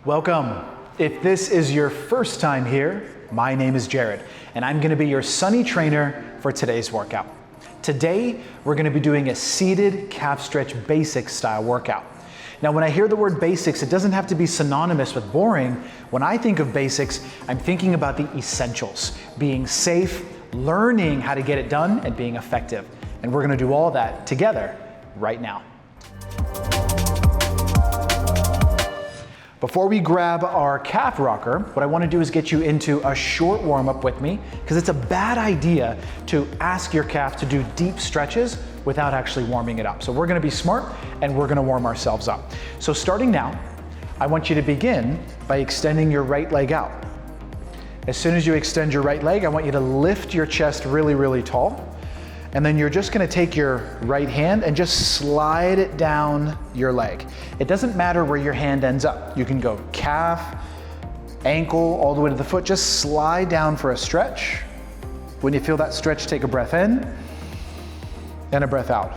Welcome. If this is your first time here, my name is Jared, and I'm going to be your Sunny trainer for today's workout. Today, we're going to be doing a seated calf stretch basics style workout. Now, when I hear the word basics, it doesn't have to be synonymous with boring. When I think of basics, I'm thinking about the essentials, being safe, learning how to get it done, and being effective. And we're going to do all that together right now. Before we grab our calf rocker, what I want to do is get you into a short warm-up with me, because it's a bad idea to ask your calf to do deep stretches without actually warming it up. So we're going to be smart and we're going to warm ourselves up. So starting now, I want you to begin by extending your right leg out. As soon as you extend your right leg, I want you to lift your chest really, really tall. And then you're just going to take your right hand and just slide it down your leg. It doesn't matter where your hand ends up. You can go calf, ankle, all the way to the foot. Just slide down for a stretch. When you feel that stretch, take a breath in and a breath out.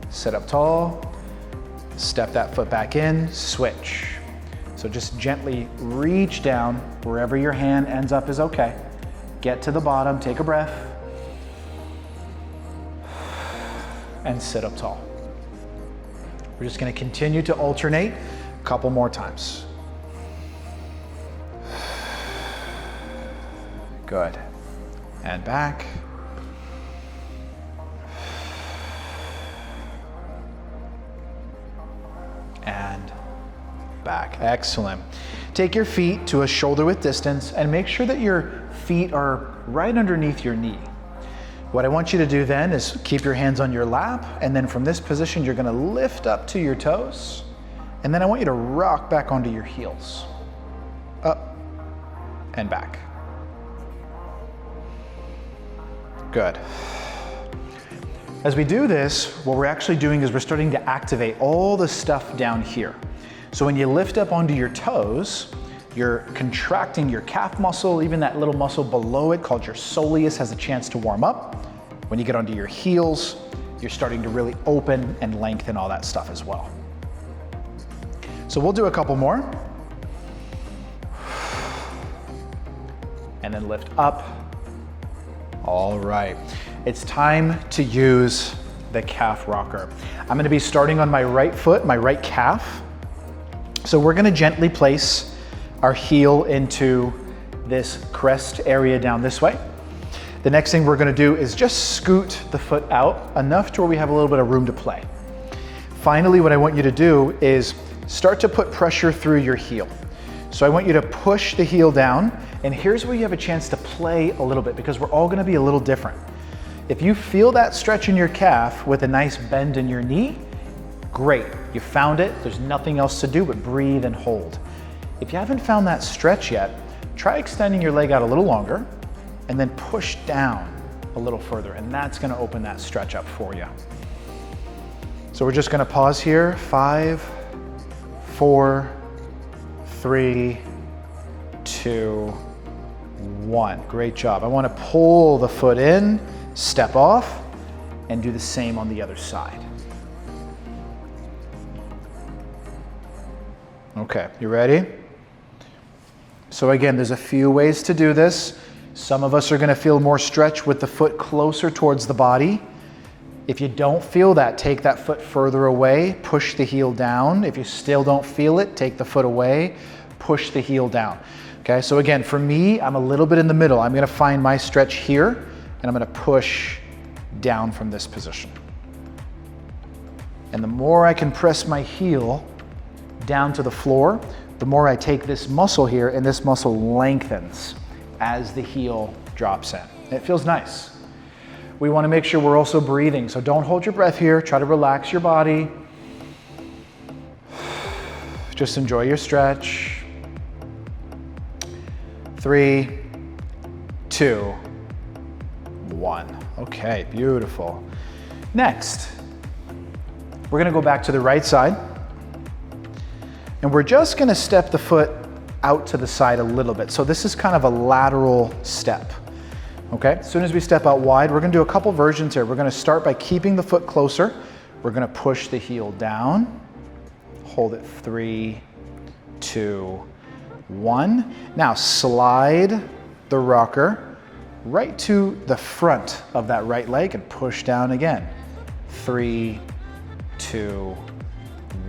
Sit up tall, step that foot back in, switch. So just gently reach down. Wherever your hand ends up is okay. Get to the bottom, take a breath, and sit up tall. We're just going to continue to alternate a couple more times. Good. And back. And back. Excellent. Take your feet to a shoulder width distance and make sure that your feet are right underneath your knee. What I want you to do then is keep your hands on your lap, and then from this position you're going to lift up to your toes, and then I want you to rock back onto your heels. Up and back. Good. As we do this, what we're actually doing is we're starting to activate all the stuff down here. So when you lift up onto your toes, you're contracting your calf muscle, even that little muscle below it called your soleus has a chance to warm up. When you get onto your heels, you're starting to really open and lengthen all that stuff as well. So we'll do a couple more. And then lift up. All right. It's time to use the calf rocker. I'm going to be starting on my right foot, my right calf. So we're going to gently place our heel into this crest area down this way. The next thing we're going to do is just scoot the foot out enough to where we have a little bit of room to play. Finally, what I want you to do is start to put pressure through your heel. So I want you to push the heel down, and here's where you have a chance to play a little bit, because we're all going to be a little different. If you feel that stretch in your calf with a nice bend in your knee, great, you found it. There's nothing else to do but breathe and hold. If you haven't found that stretch yet, try extending your leg out a little longer and then push down a little further, and that's going to open that stretch up for you. So we're just going to pause here. 5, 4, 3, 2, 1. Great job. I want to pull the foot in, step off, and do the same on the other side. Okay, you ready? So again, there's a few ways to do this. Some of us are going to feel more stretch with the foot closer towards the body. If you don't feel that, take that foot further away, push the heel down. If you still don't feel it, take the foot away, push the heel down. Okay, so again, for me, I'm a little bit in the middle. I'm going to find my stretch here, and I'm going to push down from this position. And the more I can press my heel down to the floor, the more I take this muscle here, and this muscle lengthens as the heel drops in. It feels nice. We want to make sure we're also breathing, so don't hold your breath here. Try to relax your body. Just enjoy your stretch. 3, 2, 1. Okay, beautiful. Next, we're going to go back to the right side. And we're just going to step the foot out to the side a little bit. So this is kind of a lateral step. Okay, as soon as we step out wide, we're going to do a couple versions here. We're going to start by keeping the foot closer. We're going to push the heel down, hold it, 3, 2, 1. Now slide the rocker right to the front of that right leg and push down again. 3, 2,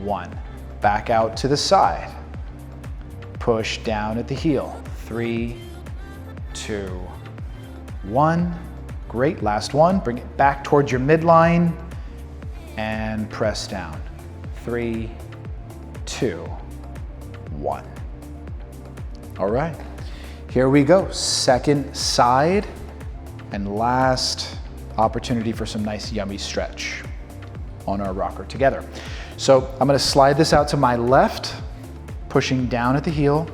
1. Back out to the side. Push down at the heel. 3, 2, 1. Great, last one. Bring it back towards your midline and press down. 3, 2, 1. All right, here we go. Second side and last opportunity for some nice yummy stretch on our rocker together. So I'm gonna slide this out to my left, pushing down at the heel,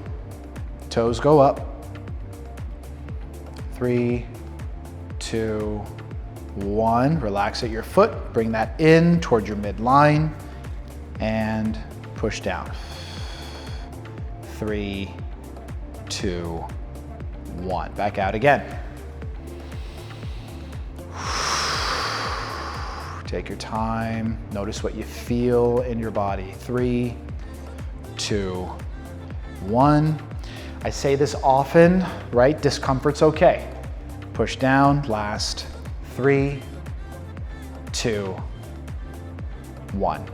toes go up. 3, 2, 1. Relax at your foot, bring that in toward your midline and push down. 3, 2, 1. Back out again. Take your time. Notice what you feel in your body. 3, 2, 1. I say this often, right? Discomfort's okay. Push down, last. 3, 2, 1.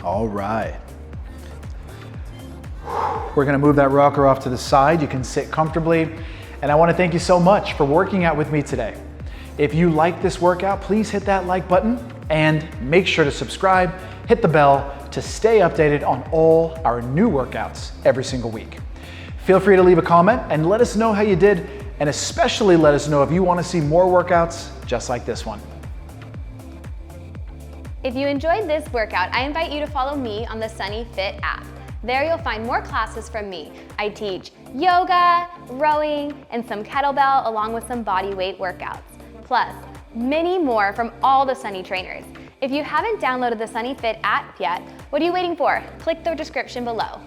All right. We're gonna move that rocker off to the side. You can sit comfortably. And I wanna thank you so much for working out with me today. If you like this workout, please hit that like button and make sure to subscribe, hit the bell to stay updated on all our new workouts every single week. Feel free to leave a comment and let us know how you did, and especially let us know if you wanna see more workouts just like this one. If you enjoyed this workout, I invite you to follow me on the Sunny Fit app. There you'll find more classes from me. I teach yoga, rowing, and some kettlebell along with some body weight workouts. Plus, many more from all the Sunny trainers. If you haven't downloaded the Sunny Fit app yet, what are you waiting for? Click the description below.